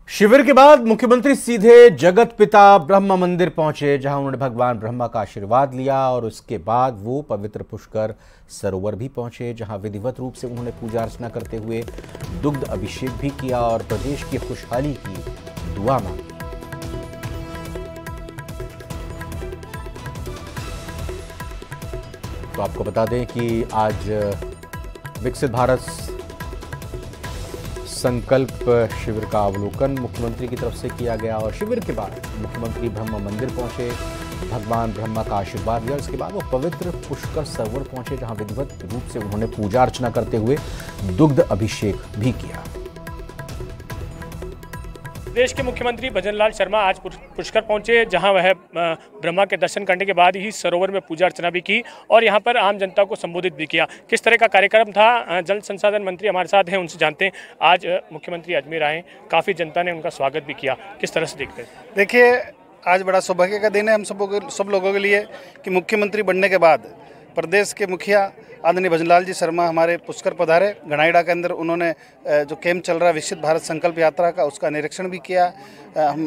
शिविर के बाद मुख्यमंत्री सीधे जगत पिता ब्रह्म मंदिर पहुंचे, जहां उन्होंने भगवान ब्रह्मा का आशीर्वाद लिया और उसके बाद वो पवित्र पुष्कर सरोवर भी पहुंचे, जहां विधिवत रूप से उन्होंने पूजा अर्चना करते हुए दुग्ध अभिषेक भी किया और प्रदेश की खुशहाली की दुआ मांगी। तो आपको बता दें कि आज विकसित भारत संकल्प शिविर का अवलोकन मुख्यमंत्री की तरफ से किया गया और शिविर के बाद मुख्यमंत्री ब्रह्म मंदिर पहुंचे, भगवान ब्रह्मा का आशीर्वाद लिया। उसके बाद वो पवित्र पुष्कर सरोवर पहुंचे, जहां विधिवत रूप से उन्होंने पूजा अर्चना करते हुए दुग्ध अभिषेक भी किया। प्रदेश के मुख्यमंत्री भजनलाल शर्मा आज पुष्कर पहुंचे, जहां वह ब्रह्मा के दर्शन करने के बाद ही सरोवर में पूजा अर्चना भी की और यहां पर आम जनता को संबोधित भी किया। किस तरह का कार्यक्रम था, जल संसाधन मंत्री हमारे साथ हैं, उनसे जानते हैं। आज मुख्यमंत्री अजमेर आए, काफ़ी जनता ने उनका स्वागत भी किया, किस तरह से देखते हैं? देखिए, आज बड़ा सौभाग्य का दिन है हम सब लोगों के लिए कि मुख्यमंत्री बनने के बाद प्रदेश के मुखिया आदरणीय भजनलाल जी शर्मा हमारे पुष्कर पधारे। गणाइडा के अंदर उन्होंने जो कैंप चल रहा है विकसित भारत संकल्प यात्रा का, उसका निरीक्षण भी किया,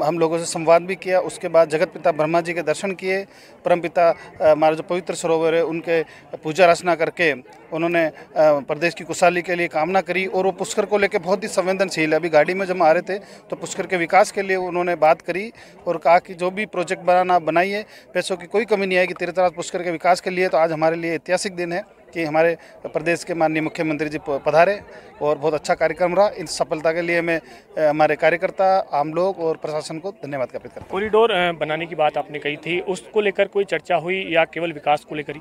हम लोगों से संवाद भी किया। उसके बाद जगत पिता ब्रह्मा जी के दर्शन किए, परम पिता हमारे जो पवित्र सरोवर है उनके पूजा अर्चना करके उन्होंने प्रदेश की खुशहाली के लिए कामना करी। और वो पुष्कर को लेकर बहुत ही संवेदनशील है। अभी गाड़ी में जब हम आ रहे थे तो पुष्कर के विकास के लिए उन्होंने बात करी और कहा कि जो भी प्रोजेक्ट बनाइए, पैसों की कोई कमी नहीं आएगी तीर्थराज पुष्कर के विकास के लिए। तो आज हमारे लिए ऐतिहासिक दिन है कि हमारे प्रदेश के माननीय मुख्यमंत्री जी पधारे और बहुत अच्छा कार्यक्रम रहा। इन सफलता के लिए मैं हमारे कार्यकर्ता, आम लोग और प्रशासन को धन्यवाद ज्ञापित करता हूँ। कॉरिडोर बनाने की बात आपने कही थी, उसको लेकर कोई चर्चा हुई या केवल विकास को लेकर ही?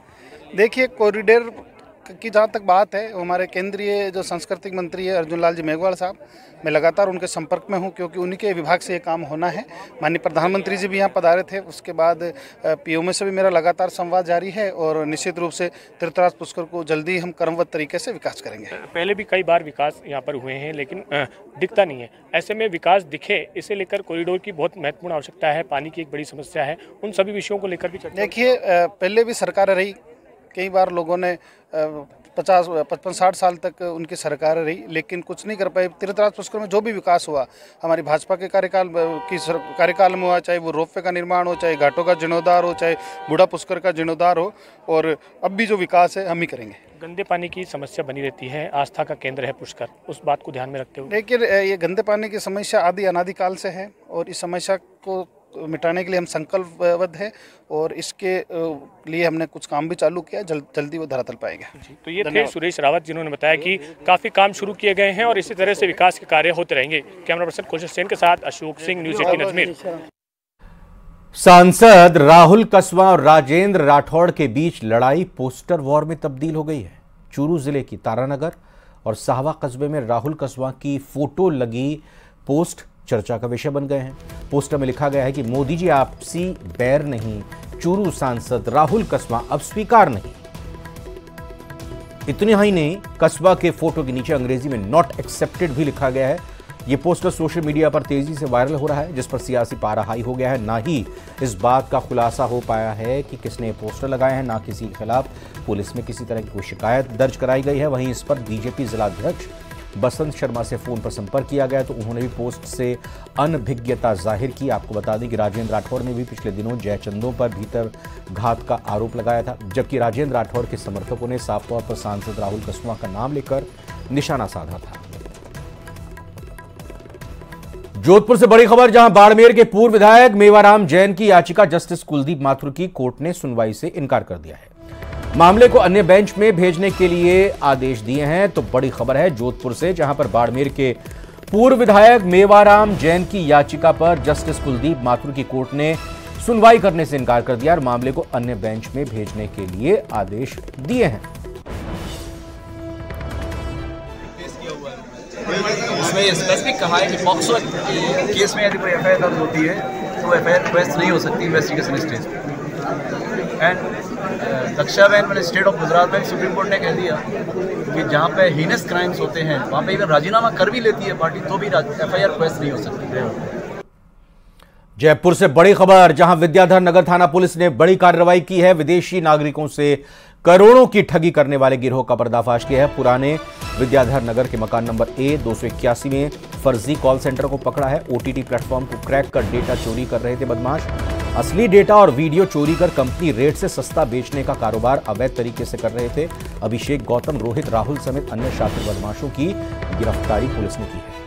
देखिए, कॉरिडोर की जहाँ तक बात है, हमारे केंद्रीय जो सांस्कृतिक मंत्री है अर्जुन लाल जी मेघवाल साहब, मैं लगातार उनके संपर्क में हूँ क्योंकि उन्हीं के विभाग से ये काम होना है। माननीय प्रधानमंत्री जी भी यहाँ पधारे थे। उसके बाद पीओ से भी मेरा लगातार संवाद जारी है और निश्चित रूप से तीर्थराज पुष्कर को जल्दी हम क्रमबद्ध तरीके से विकास करेंगे। पहले भी कई बार विकास यहाँ पर हुए हैं लेकिन दिखता नहीं है, ऐसे में विकास दिखे, इसे लेकर कॉरिडोर की बहुत महत्वपूर्ण आवश्यकता है, पानी की एक बड़ी समस्या है, उन सभी विषयों को लेकर भी चर्चा। देखिए, पहले भी सरकार रही, कई बार लोगों ने 50, 55, 60 साल तक उनकी सरकार रही लेकिन कुछ नहीं कर पाई। तीर्थराज पुष्कर में जो भी विकास हुआ हमारी भाजपा के कार्यकाल में हुआ, चाहे वो रोपवे का निर्माण हो, चाहे घाटों का जीर्णोद्धार हो, चाहे बूढ़ा पुष्कर का जीर्णोद्धार हो, और अब भी जो विकास है हम ही करेंगे। गंदे पानी की समस्या बनी रहती है, आस्था का केंद्र है पुष्कर, उस बात को ध्यान में रखते हुए? लेकिन ये गंदे पानी की समस्या आदि अनादिकाल से है और इस समस्या को मिटाने के लिए हम संकल्पबद्ध हैं और इसके लिए हमने कुछ काम भी चालू किया, जल्दी वो धरातल पाएगा। तो ये थे सुरेश रावत, जिन्होंने बताया कि काफ़ी काम शुरू किए गए हैं और इसी तरह से विकास के कार्य होते रहेंगे। कैमरा पर्सन कौशल सेन के साथ अशोक सिंह, न्यूज़ 18 अजमेर। सांसद राहुल कस्वां और राजेंद्र राठौड़ के बीच लड़ाई पोस्टर वॉर में तब्दील हो गई है। चूरू जिले की तारानगर और साहवा कस्बे में राहुल कस्वां की फोटो लगी पोस्ट चर्चा का विषय बन गए हैं। पोस्टर में लिखा गया है कि मोदी जी आपसी बैर नहीं, चूरू सांसद राहुल कस्वां अब स्वीकार नहीं। इतना ही नहीं, कस्बा के फोटो के नीचे अंग्रेजी में नॉट एक्सेप्टेड भी लिखा गया है। यह पोस्टर सोशल मीडिया पर तेजी से वायरल हो रहा है, जिस पर सियासी पारा हाई हो गया है। ना ही इस बात का खुलासा हो पाया है कि किसने पोस्टर लगाए हैं, ना किसी के खिलाफ पुलिस में किसी तरह की कोई शिकायत दर्ज कराई गई है। वहीं इस पर बीजेपी जिलाध्यक्ष बसंत शर्मा से फोन पर संपर्क किया गया तो उन्होंने भी पोस्ट से अनभिज्ञता जाहिर की। आपको बता दें कि राजेंद्र राठौड़ ने भी पिछले दिनों जयचंदों पर भीतर घात का आरोप लगाया था, जबकि राजेंद्र राठौड़ के समर्थकों ने साफ तौर पर सांसद राहुल कस्वां का नाम लेकर निशाना साधा था। जोधपुर से बड़ी खबर, जहां बाड़मेर के पूर्व विधायक मेवाराम जैन की याचिका जस्टिस कुलदीप माथुर की कोर्ट ने सुनवाई से इनकार कर दिया है। मामले को अन्य बेंच में भेजने के लिए आदेश दिए हैं। तो बड़ी खबर है जोधपुर से, जहां पर बाड़मेर के पूर्व विधायक मेवाराम जैन की याचिका पर जस्टिस कुलदीप माथुर की कोर्ट ने सुनवाई करने से इनकार कर दिया और मामले को अन्य बेंच में भेजने के लिए आदेश दिए हैं। इसमें ये स्पेसिफिक कहा है कि पॉक्सो केस में यदि कोई एफआईआर दर्ज होती है तो एफआईआर रिक्वेस्ट नहीं हो सकती इन्वेस्टिगेशन स्टेज पे। एंड रक्षाबेन स्टेट ऑफ गुजरात में सुप्रीम कोर्ट ने कह दिया कि जहाँ पे हीनस क्राइम्स होते हैं वहाँ पे अगर राजीनामा कर भी लेती है पार्टी तो भी एफआईआर रिक्वेस्ट नहीं हो सकती। जयपुर से बड़ी खबर, जहां विद्याधर नगर थाना पुलिस ने बड़ी कार्रवाई की है। विदेशी नागरिकों से करोड़ों की ठगी करने वाले गिरोह का पर्दाफाश किया है। पुराने विद्याधर नगर के मकान नंबर ए 281 में फर्जी कॉल सेंटर को पकड़ा है। ओटीटी प्लेटफॉर्म को क्रैक कर डेटा चोरी कर रहे थे बदमाश। असली डेटा और वीडियो चोरी कर कंपनी रेट से सस्ता बेचने का कारोबार अवैध तरीके से कर रहे थे। अभिषेक, गौतम, रोहित, राहुल समेत अन्य शातिर बदमाशों की गिरफ्तारी पुलिस ने की है।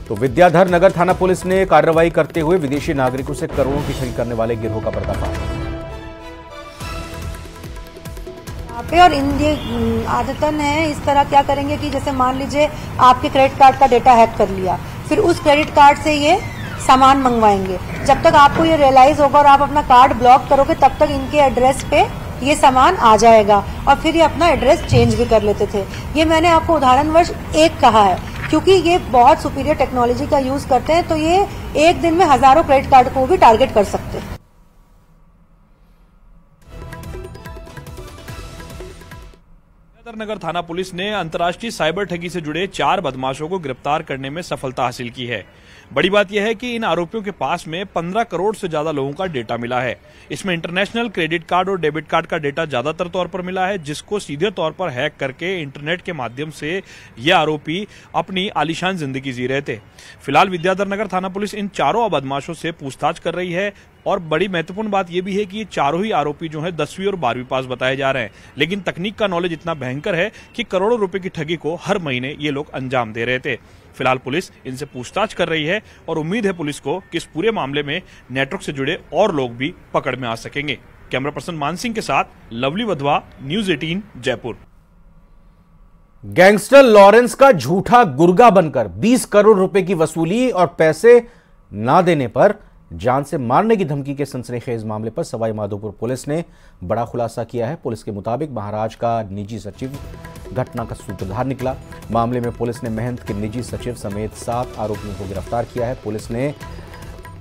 तो विद्याधर नगर थाना पुलिस ने कार्रवाई करते हुए विदेशी नागरिकों से करोड़ों की ठगी करने वाले गिरोह का पर्दाफाश और ये आदतन है। इस तरह क्या करेंगे कि जैसे मान लीजिए आपके क्रेडिट कार्ड का डेटा हैक कर लिया, फिर उस क्रेडिट कार्ड से ये सामान मंगवाएंगे। जब तक आपको ये रियलाइज होगा और आप अपना कार्ड ब्लॉक करोगे तब तक इनके एड्रेस पे ये सामान आ जाएगा और फिर ये अपना एड्रेस चेंज भी कर लेते थे। ये मैंने आपको उदाहरणवश एक कहा है क्योंकि ये बहुत सुपीरियर टेक्नोलॉजी का यूज करते हैं, तो ये एक दिन में हजारों क्रेडिट कार्ड को भी टारगेट कर सकते हैं। नगर थाना पुलिस ने अंतर्राष्ट्रीय साइबर ठगी से जुड़े 4 बदमाशों को गिरफ्तार करने में सफलता हासिल की है। बड़ी बात यह है कि इन आरोपियों के पास में 15 करोड़ से ज्यादा लोगों का डेटा मिला है। इसमें इंटरनेशनल क्रेडिट कार्ड और डेबिट कार्ड का डेटा ज्यादातर तौर पर मिला है, जिसको सीधे तौर पर हैक करके इंटरनेट के माध्यम से ये आरोपी अपनी आलीशान जिंदगी जी रहे थे। फिलहाल विद्याधर नगर थाना पुलिस इन चारों बदमाशों से पूछताछ कर रही है और बड़ी महत्वपूर्ण बात यह भी है कि ये चारों ही आरोपी जो हैं 10वीं और 12वीं पास बताए जा रहे हैं, लेकिन तकनीक का नॉलेज इतना भयंकर है कि करोड़ों रुपए की ठगी को हर महीने ये लोग अंजाम दे रहे थे। फिलहाल पुलिस इनसे पूछताछ कर रही है और उम्मीद है पुलिस को कि इस पूरे मामले में नेटवर्क से जुड़े और लोग भी पकड़ में आ सकेंगे। कैमरा पर्सन मान सिंह के साथ lovely Wadhwa, news 18 Jaipur. Gangster Lawrence का झूठा गुर्गा बनकर 20 करोड़ रुपए की वसूली और पैसे ना देने पर जान से मारने की धमकी के सनसनीखेज मामले पर सवाई माधोपुर पुलिस ने बड़ा खुलासा किया है। पुलिस के मुताबिक महाराज का निजी सचिव घटना का सूत्रधार निकला। मामले में पुलिस ने महंत के निजी सचिव समेत 7 आरोपियों को गिरफ्तार किया है। पुलिस ने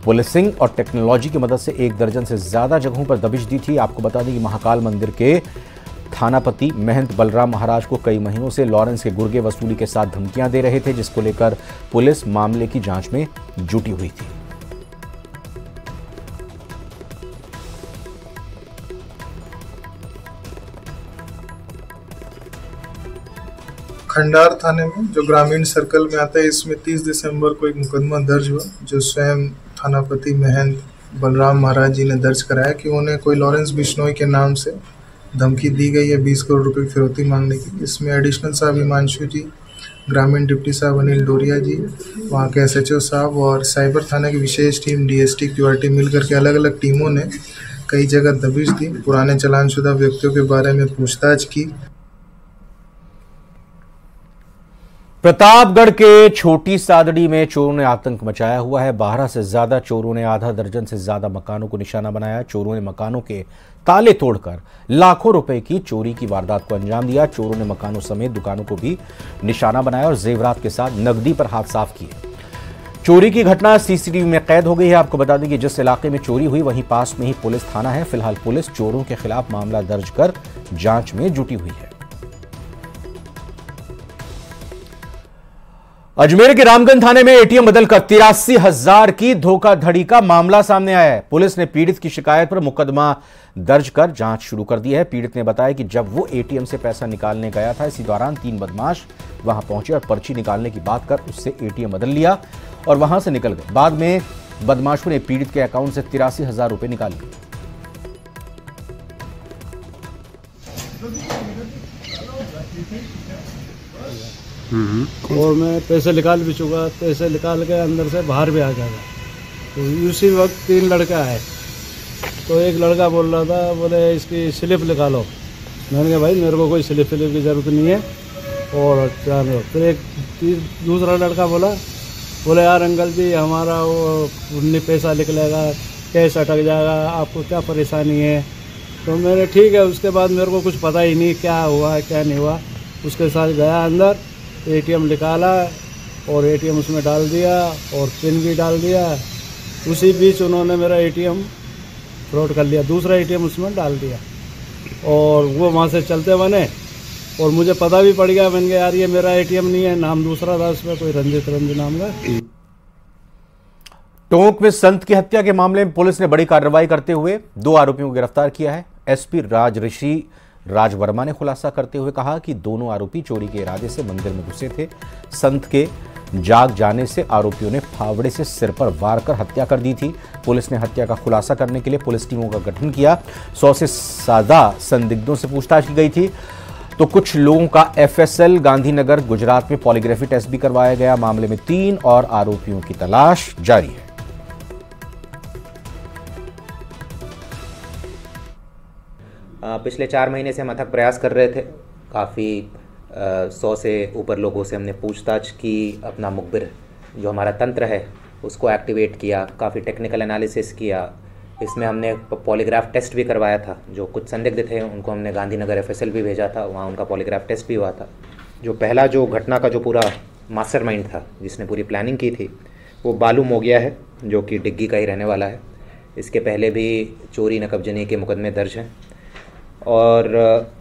पुलिसिंग और टेक्नोलॉजी की मदद से 1 दर्जन से ज्यादा जगहों पर दबिश दी थी। आपको बता दें कि महाकाल मंदिर के थानापति महंत बलराम महाराज को कई महीनों से लॉरेंस के गुर्गे वसूली के साथ धमकियां दे रहे थे, जिसको लेकर पुलिस मामले की जांच में जुटी हुई थी। खंडार थाने में जो ग्रामीण सर्कल में आता है, इसमें 30 दिसंबर को एक मुकदमा दर्ज हुआ जो स्वयं थानापति महंत बलराम महाराज जी ने दर्ज कराया कि उन्हें कोई लॉरेंस बिश्नोई के नाम से धमकी दी गई है 20 करोड़ रुपए की फिरौती मांगने की। इसमें एडिशनल साहब हिमांशु जी, ग्रामीण डिप्टी साहब अनिल डोरिया जी, वहाँ के SHO साहब और साइबर थाने की विशेष टीम DST QRT मिलकर के अलग अलग टीमों ने कई जगह दबिश दी, पुराने चालानशुदा व्यक्तियों के बारे में पूछताछ की। प्रतापगढ़ के छोटी सादड़ी में चोरों ने आतंक मचाया हुआ है। 12 से ज्यादा चोरों ने आधा दर्जन से ज्यादा मकानों को निशाना बनाया। चोरों ने मकानों के ताले तोड़कर लाखों रुपए की चोरी की वारदात को अंजाम दिया। चोरों ने मकानों समेत दुकानों को भी निशाना बनाया और जेवरात के साथ नकदी पर हाथ साफ किए। चोरी की घटना CCTV में कैद हो गई है। आपको बता दें कि जिस इलाके में चोरी हुई वहीं पास में ही पुलिस थाना है। फिलहाल पुलिस चोरों के खिलाफ मामला दर्ज कर जांच में जुटी हुई है। अजमेर के रामगंज थाने में ATM बदलकर 83,000 की धोखाधड़ी का मामला सामने आया है। पुलिस ने पीड़ित की शिकायत पर मुकदमा दर्ज कर जांच शुरू कर दी है। पीड़ित ने बताया कि जब वो ATM से पैसा निकालने गया था, इसी दौरान 3 बदमाश वहां पहुंचे और पर्ची निकालने की बात कर उससे ATM बदल लिया और वहां से निकल गए। बाद में बदमाशों ने पीड़ित के अकाउंट से 83,000 रुपए निकाल लिए। और मैं पैसे निकाल भी चुका, पैसे निकाल के अंदर से बाहर भी आ जाएगा। तो उसी वक्त 3 लड़का आए, तो एक लड़का बोल रहा था, बोले इसकी स्लिप निकालो। मैंने कहा भाई मेरे को कोई स्लिप की ज़रूरत नहीं है और चलो। फिर एक दूसरा लड़का बोले यार अंकल जी हमारा वो पैसा निकलेगा, कैश अटक जाएगा, आपको क्या परेशानी है। तो मैंने ठीक है। उसके बाद मेरे को कुछ पता ही नहीं क्या हुआ क्या नहीं हुआ। उसके साथ गया अंदर, ATM निकाला और ATM उसमें डाल दिया और पिन भी डाल दिया। उसी बीच उन्होंने मेरा ATM फ्रॉड कर लिया, दूसरा ATM उसमें डाल दिया और वो वहाँ से चलते बने और मुझे पता भी पड़ गया। मैंने कहा यार ये मेरा ATM नहीं है, नाम दूसरा था उसमें, कोई रंजित नाम का। टोंक में संत की हत्या के मामले में पुलिस ने बड़ी कार्रवाई करते हुए 2 आरोपियों को गिरफ्तार किया है। एसपी राजऋषि राज वर्मा ने खुलासा करते हुए कहा कि दोनों आरोपी चोरी के इरादे से मंदिर में घुसे थे। संत के जाग जाने से आरोपियों ने फावड़े से सिर पर वार कर हत्या कर दी थी। पुलिस ने हत्या का खुलासा करने के लिए पुलिस टीमों का गठन किया। 100 से ज्यादा संदिग्धों से पूछताछ की गई थी। तो कुछ लोगों का एफएसएल गांधीनगर गुजरात में पॉलीग्राफी टेस्ट भी करवाया गया। मामले में 3 और आरोपियों की तलाश जारी है। पिछले 4 महीने से हम अथक प्रयास कर रहे थे। काफ़ी 100 से ऊपर लोगों से हमने पूछताछ की। अपना मुखबिर जो हमारा तंत्र है उसको एक्टिवेट किया। काफ़ी टेक्निकल एनालिसिस किया। इसमें हमने पॉलीग्राफ टेस्ट भी करवाया था। जो कुछ संदिग्ध थे उनको हमने गांधीनगर एफएसएल भी भेजा था, वहाँ उनका पॉलीग्राफ टेस्ट भी हुआ था। जो पहला जो घटना का जो पूरा मास्टरमाइंड था जिसने पूरी प्लानिंग की थी वो बालू मोगिया है, जो कि डिग्गी का ही रहने वाला है। इसके पहले भी चोरी नकबजनी के मुकदमे दर्ज हैं। और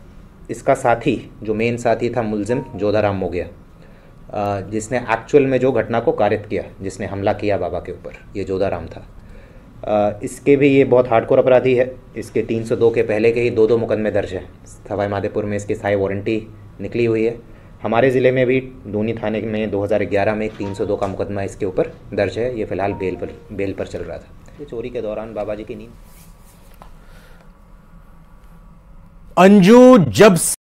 इसका साथी जो मेन साथी था मुलजिम जोधाराम मोगिया, जिसने एक्चुअल में जो घटना को कारित किया, जिसने हमला किया बाबा के ऊपर, ये जोधाराम था। इसके भी ये बहुत हार्डकोर अपराधी है। इसके 302 के पहले के ही 2 मुकदमे दर्ज हैं। सवाई माधोपुर में इसकी स्थायी वारंटी निकली हुई है। हमारे ज़िले में भी दूनी थाने में 2011 में 302 का मुकदमा इसके ऊपर दर्ज है। ये फिलहाल बेल पर चल रहा था। ये चोरी के दौरान बाबा जी की नींद अंजू जब